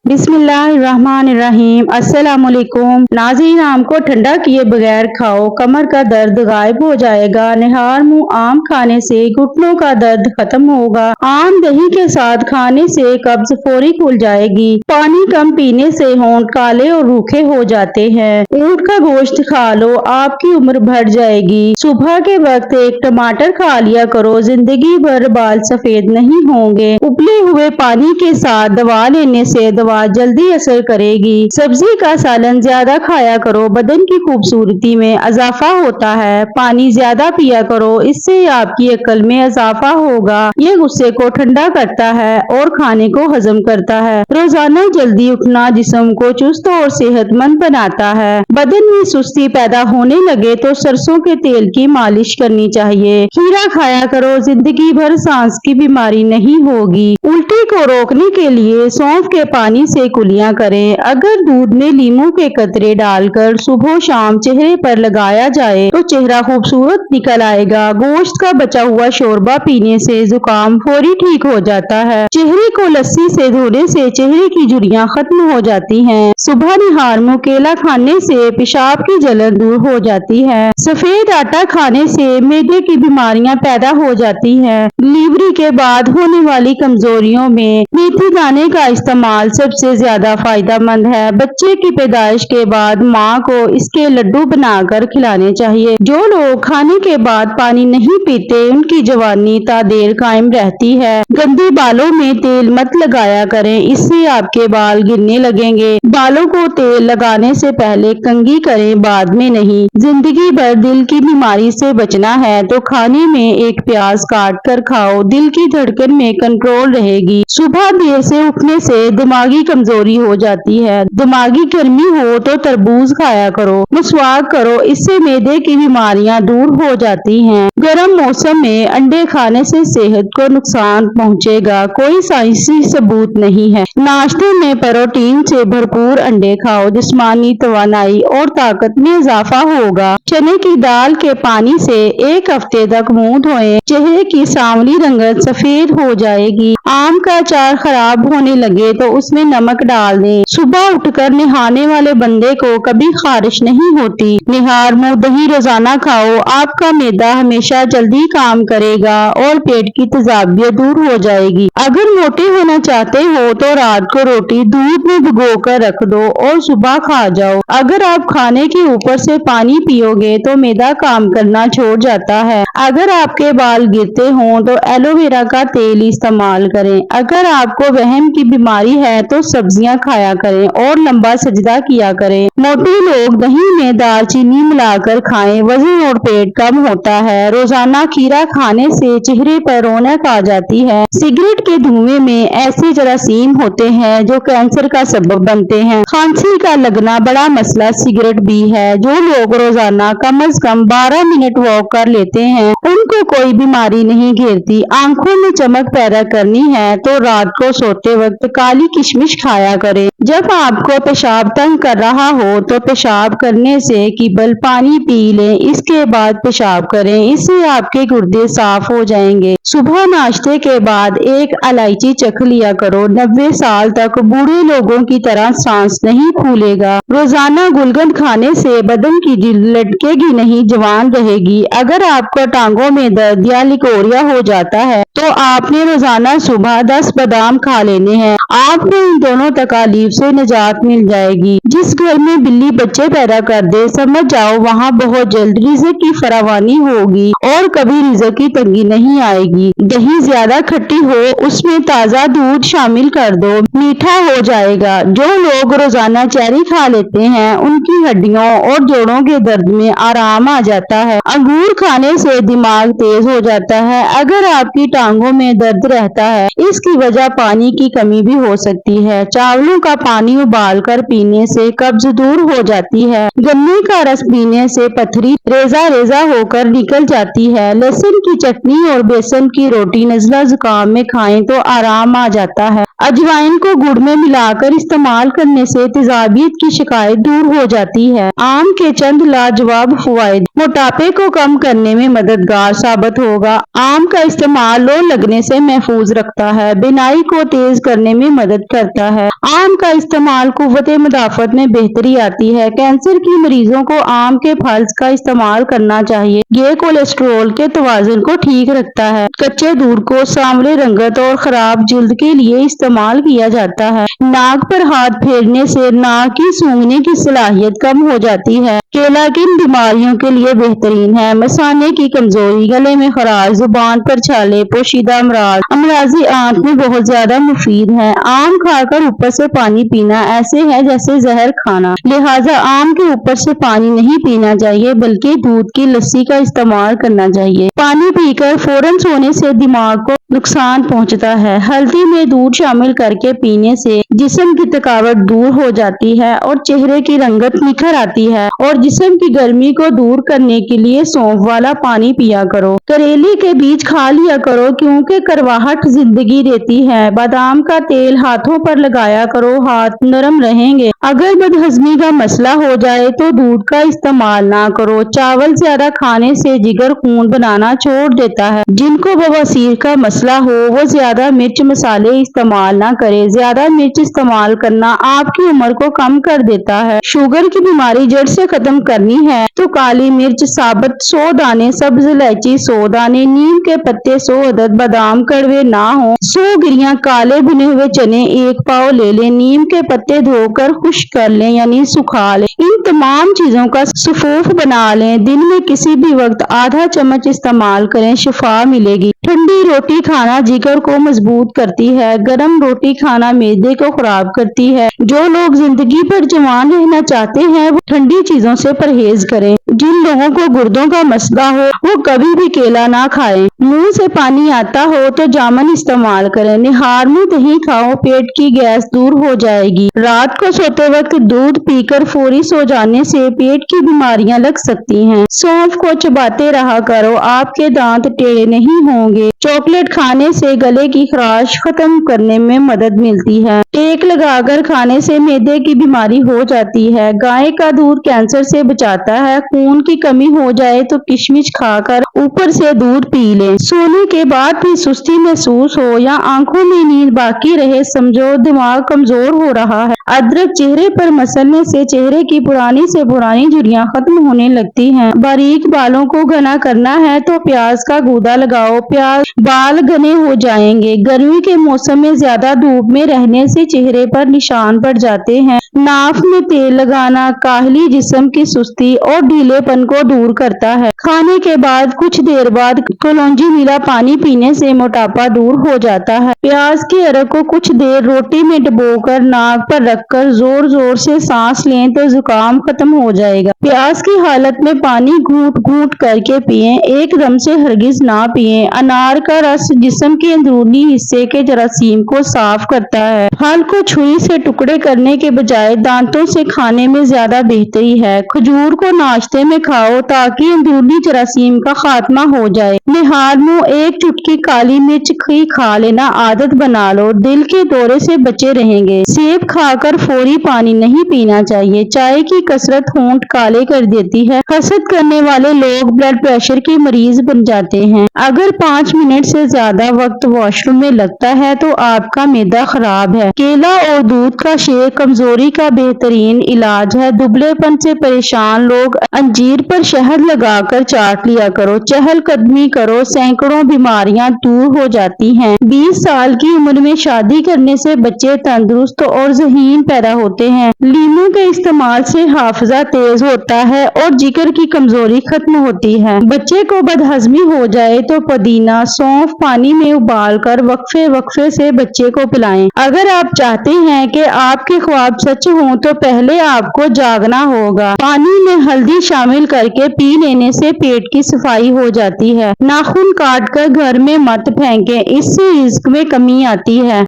बिस्मिल्लाहिर्रहमानिर्रहीम। अस्सलाम वालेकुम नाज़रीन, आम को ठंडा किए बगैर खाओ, कमर का दर्द गायब हो जाएगा। निहार मुंह आम खाने से घुटनों का दर्द खत्म होगा। आम दही के साथ खाने से कब्ज फौरी खुल जाएगी। पानी कम पीने से होंठ काले और रूखे हो जाते हैं। ऊंट का गोश्त खा लो, आपकी उम्र बढ़ जाएगी। सुबह के वक्त एक टमाटर खा लिया करो, जिंदगी भर बाल सफेद नहीं होंगे। उबले हुए पानी के साथ दवा लेने से दवा जल्दी असर करेगी। सब्जी का सालन ज्यादा खाया करो, बदन की खूबसूरती में इजाफा होता है। पानी ज्यादा पिया करो, इससे आपकी अक्ल में इजाफा होगा। ये गुस्से को ठंडा करता है और खाने को हजम करता है। रोजाना जल्दी उठना जिस्म को चुस्त और सेहतमंद बनाता है। बदन में सुस्ती पैदा होने लगे तो सरसों के तेल की मालिश करनी चाहिए। खीरा खाया करो, जिंदगी भर सांस की बीमारी नहीं होगी। उल्टी को रोकने के लिए सौंफ के पानी से कुलियां करें। अगर दूध में लीमू के कतरे डालकर सुबह शाम चेहरे पर लगाया जाए तो चेहरा खूबसूरत निकल आएगा। गोश्त का बचा हुआ शोरबा पीने से जुकाम फौरी ठीक हो जाता है। चेहरे को लस्सी से धोने से चेहरे की झुर्रियां खत्म हो जाती हैं। सुबह निहार मुंह केला खाने से पेशाब की जलन दूर हो जाती है। सफेद आटा खाने से मैदे की बीमारियां पैदा हो जाती हैं। डिलीवरी के बाद होने वाली कमजोरियों में मेथी दाने का इस्तेमाल सबसे ज्यादा फायदा मंद है। बच्चे की पैदाइश के बाद माँ को इसके लड्डू बनाकर खिलाने चाहिए। जो लोग खाने के बाद पानी नहीं पीते उनकी जवानी तादेर कायम रहती है। गंदे बालों में तेल मत लगाया करें, इससे आपके बाल गिरने लगेंगे। बालों को तेल लगाने से पहले कंघी करें, बाद में नहीं। जिंदगी भर दिल की बीमारी से बचना है तो खाने में एक प्याज काट कर खाओ, दिल की धड़कन में कंट्रोल रहेगी। सुबह देर से उठने से दिमागी कमजोरी हो जाती है। दिमागी गर्मी हो तो तरबूज खाया करो, मसवाक करो, इससे मैदे की बीमारियां दूर हो जाती हैं। गर्म मौसम में अंडे खाने से सेहत को नुकसान पहुंचेगा, कोई साइंसी सबूत नहीं है। नाश्ते में प्रोटीन से भरपूर अंडे खाओ, जिस्मानी तवानाई और ताकत में इजाफा होगा। चने की दाल के पानी से एक हफ्ते तक मुंह धोएं, चेहरे की सांवली रंगत सफेद हो जाएगी। आम का अचार खराब होने लगे तो उसमें नमक डाल दें। सुबह उठकर नहाने वाले बंदे को कभी खारिश नहीं होती। निहार मुंह दही रोजाना खाओ, आपका मैदा हमेशा जल्दी काम करेगा और पेट की तेजाबियत दूर हो जाएगी। अगर मोटे होना चाहते हो तो रात को रोटी दूध में भिगो कर रख दो और सुबह खा जाओ। अगर आप खाने के ऊपर से पानी पियोगे तो मैदा काम करना छोड़ जाता है। अगर आपके बाल गिरते हों तो एलोवेरा का तेल इस्तेमाल करें। अगर आपको वहम की बीमारी है तो सब्जियां खाया करें और लंबा सजदा किया करें। मोटे लोग दही में दालचीनी मिलाकर खाएं, वजन और पेट कम होता है। रोजाना खीरा खाने से चेहरे पर रौनक आ जाती है। सिगरेट के धुएं में ऐसे जरासीम होते हैं जो कैंसर का सबब बनते हैं। खांसी का लगना बड़ा मसला सिगरेट भी है। जो लोग रोजाना कम से कम 12 मिनट वॉक कर लेते हैं उनको कोई बीमारी नहीं घेरती। आंखों में चमक पैदा करनी है तो रात को सोते वक्त काली किशमिश खाया करें। जब आपको पेशाब तंग कर रहा हो तो पेशाब करने से कीबल पानी पी लें, इसके बाद पेशाब करें, इससे आपके गुर्दे साफ हो जाएंगे। सुबह नाश्ते के बाद एक इलायची चख लिया करो, 90 साल तक बूढ़े लोगों की तरह सांस नहीं फूलेगा। रोजाना गुलकंद खाने से बदन की जिल्द लटकेगी नहीं, जवान रहेगी। अगर आपको टांगों में दर्द या लिकोरिया हो जाता है तो आपने रोजाना सुबह 10 बादाम खा लेने हैं, आपको इन दोनों तकलीफ से निजात मिल जाएगी। जिस घर में बिल्ली बच्चे पैदा कर दे समझ जाओ वहाँ बहुत जल्द रिज़्क की फरावानी होगी और कभी रिज़्क की तंगी नहीं आएगी। दही ज्यादा खट्टी हो उसमें ताज़ा दूध शामिल कर दो, मीठा हो जाएगा। जो लोग रोजाना चेरी खा लेते हैं उनकी हड्डियों और जोड़ों के दर्द में आराम आ जाता है। अंगूर खाने से दिमाग तेज हो जाता है। अगर आपकी टांगों में दर्द रहता है इसकी वजह पानी की कमी भी हो सकती है। चावलों का पानी उबाल कर पीने से कब्ज दूर हो जाती है। गन्ने का रस पीने से पथरी रेजा रेजा होकर निकल जाती है। लहसुन की चटनी और बेसन की रोटी नज़ला जुकाम में खाएं तो आराम आ जाता है। अजवाइन को गुड़ में मिलाकर इस्तेमाल करने से तेजाबियत की शिकायत दूर हो जाती है। आम के चंद लाजवाब फवाइद मोटापे को कम करने में मददगार साबित होगा। आम का इस्तेमाल लो लगने से महफूज रखता है, बिनाई को तेज करने में मदद करता जाता है। आम का इस्तेमाल कुव्वत मुदाफ़त में बेहतरी आती है। कैंसर की मरीजों को आम के फल का इस्तेमाल करना चाहिए। ये कोलेस्ट्रॉल के तवाज़ुन को ठीक रखता है। कच्चे दूध को सांवले रंगत और खराब जिल्द के लिए इस्तेमाल किया जाता है। नाक पर हाथ फेरने से नाक की सूंघने की सलाहियत कम हो जाती है। केला किन बीमारियों के लिए बेहतरीन है? मसाने की कमजोरी, गले में खराश, जुबान पर छाले, पोशीदा अमराज, अमराजी आंत में बहुत ज्यादा मुफीद है। आम खाकर ऊपर से पानी पीना ऐसे है जैसे जहर खाना, लिहाजा आम के ऊपर से पानी नहीं पीना चाहिए बल्कि दूध की लस्सी का इस्तेमाल करना चाहिए। पानी पीकर फौरन सोने से दिमाग को नुकसान पहुंचता है। हल्दी में दूध शामिल करके पीने से जिस्म की थकावट दूर हो जाती है और चेहरे की रंगत निखर आती है। और जिस्म की गर्मी को दूर करने के लिए सौंफ वाला पानी पिया करो। करेले के बीज खा लिया करो क्योंकि करवाहट जिंदगी देती है। बादाम का तेल हाथों पर लगाया करो, हाथ नरम रहेंगे। अगर बदहजमी का मसला हो जाए तो दूध का इस्तेमाल ना करो। चावल ज्यादा खाने से जिगर खून बनाना छोड़ देता है। जिनको बवासीर का मसला हो वो ज्यादा मिर्च मसाले इस्तेमाल ना करे। ज्यादा मिर्च इस्तेमाल करना आपकी उम्र को कम कर देता है। शुगर की बीमारी जड़ से खत्म करनी है तो काली मिर्च साबुत 100 दाने, सब्ज इलायची 100 दाने, नीम के पत्ते 100 अदद, बादाम कड़वे ना हो 100 गिरियां काले भुने हुए चने 1 पाव ले लें। नीम के पत्ते धोकर खुश्क कर लें यानी सुखा लें। इन तमाम चीजों का सूफूफ बना लें। दिन में किसी भी वक्त आधा चम्मच इस्तेमाल करें, शिफा मिलेगी। ठंडी रोटी खाना जिगर को मजबूत करती है। गर्म रोटी खाना मैदे को खराब करती है। जो लोग जिंदगी भर जवान रहना चाहते हैं वो ठंडी चीजों से परहेज करें। जिन लोगों को गुर्दों का मसला हो वो कभी भी केला ना खाएं। मुंह से पानी आता हो तो जामुन इस्तेमाल करें। निहार मुंह दही खाओ, पेट की गैस दूर हो जाएगी। रात को सोते वक्त दूध पीकर फौरी सो जाने से पेट की बीमारियां लग सकती हैं। सौंफ को चबाते रहा करो, आपके दांत टेढ़े नहीं होंगे। चॉकलेट खाने से गले की खराश खत्म करने में मदद मिलती है। टेक लगाकर खाने से मैदे की बीमारी हो जाती है। गाय का दूध कैंसर से बचाता है। खून की कमी हो जाए तो किशमिश खाकर ऊपर से दूध पी लें। सोने के बाद भी सुस्ती महसूस हो या आंखों में नींद बाकी रहे, समझो दिमाग कमजोर हो रहा है। अदरक चेहरे पर मसलने से चेहरे की पुरानी से पुरानी झुर्रियां खत्म होने लगती हैं। बारीक बालों को घना करना है तो प्याज का गूदा लगाओ, प्याज बाल घने हो जाएंगे। गर्मी के मौसम में ज्यादा धूप में रहने से चेहरे पर निशान पड़ जाते हैं। नाक में तेल लगाना काहली, जिस्म की सुस्ती और ढीलेपन को दूर करता है। खाने के बाद कुछ देर बाद कलौंजी मिला पानी पीने से मोटापा दूर हो जाता है। प्याज के अरक को कुछ देर रोटी में डुबोकर नाक पर रखकर जोर जोर से सांस लें तो जुकाम खत्म हो जाएगा। प्याज की हालत में पानी घूंट घूंट करके पिएं, एकदम से हरगिज ना पिएं। अनार का रस जिस्म के अंदरूनी हिस्से के जरासीम को साफ करता है। फल को छुरी से टुकड़े करने के बजाय दांतों से खाने में ज्यादा बेहतरी है। खजूर को नाश्ते में खाओ ताकि अंदरूनी जरासीम का खात्मा हो जाए। निहार मुंह 1 चुटकी काली मिर्च की खा लेना आदत बना लो, दिल के दौरे से बचे रहेंगे। सेब खाकर फौरी पानी नहीं पीना चाहिए। चाय की कसरत होंठ काले कर देती है। हसद करने वाले लोग ब्लड प्रेशर के मरीज बन जाते हैं। अगर 5 मिनट से ज्यादा वक्त वॉशरूम में लगता है तो आपका मैदा खराब है। केला और दूध का शेक कमजोरी का बेहतरीन इलाज है। दुबलेपन से परेशान लोग अंजीर पर शहद लगाकर चाट लिया करो। चहलकदमी करो, सैकड़ों बीमारियां दूर हो जाती हैं। 20 साल की उम्र में शादी करने से बच्चे तंदुरुस्त और ज़हीन पैदा होते हैं। लीमू के इस्तेमाल से हाफजा तेज होता है और जिगर की कमजोरी खत्म होती है। बच्चे को बदहजमी हो जाए तो पुदीना सौंफ पानी में उबालकर वक्फे वक्फे से बच्चे को पिलाएं। अगर आप चाहते हैं कि आपके ख्वाब सच हों तो पहले आपको जागना होगा। पानी में हल्दी शामिल करके पी लेने से पेट की सफाई हो जाती है। नाखून काट कर घर में मत फेंकें, इससे रिज्क में कमी आती है।